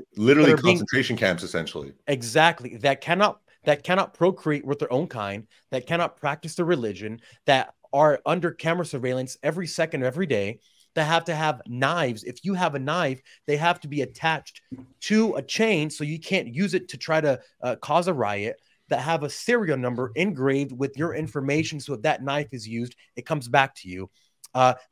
concentration camps, essentially. Exactly. That cannot procreate with their own kind, that cannot practice their religion, that are under camera surveillance every second, every day. that have to have knives. If you have a knife, they have to be attached to a chain so you can't use it to try to cause a riot, that have a serial number engraved with your information. So if that knife is used, it comes back to you.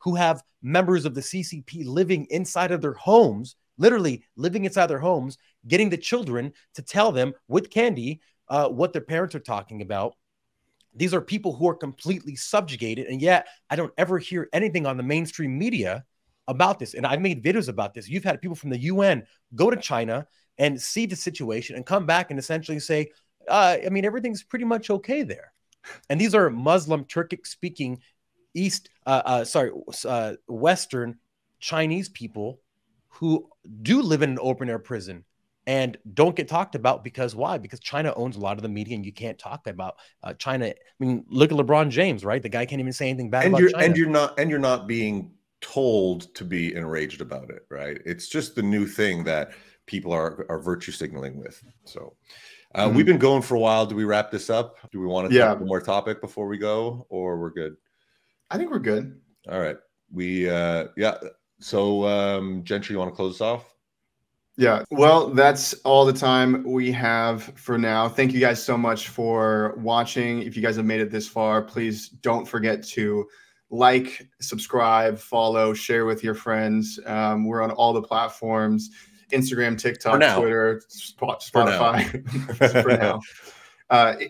Who have members of the CCP living inside of their homes, literally living inside their homes, getting the children to tell them with candy what their parents are talking about. These are people who are completely subjugated, and yet I don't ever hear anything on the mainstream media about this. And I've made videos about this. You've had people from the UN go to China and see the situation and come back and essentially say, I mean, everything's pretty much okay there. And these are Muslim, Turkic-speaking, Western Chinese people who do live in an open-air prison and don't get talked about. Because why? Because China owns a lot of the media, and you can't talk about China. I mean, look at LeBron James, right? The guy can't even say anything bad about China. And you're not being told to be enraged about it, right? It's just the new thing that people are virtue signaling with. So we've been going for a while. Do we wrap this up? Do we want to take one more topic before we go, or we're good? I think we're good. All right. So Gentry, you want to close us off? Yeah, well, that's all the time we have for now. Thank you guys so much for watching. If you guys have made it this far, please don't forget to like, subscribe, follow, share with your friends. We're on all the platforms: Instagram, TikTok, Twitter, Spotify. For now.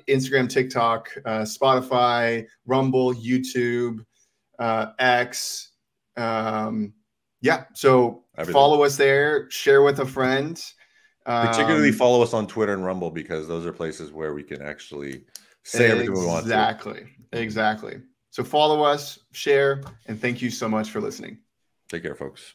Instagram, TikTok, Spotify, Rumble, YouTube, X. So everything. Follow us there, share with a friend. Particularly follow us on Twitter and Rumble, because those are places where we can actually say everything we want to. Exactly. So follow us, share, and thank you so much for listening. Take care, folks.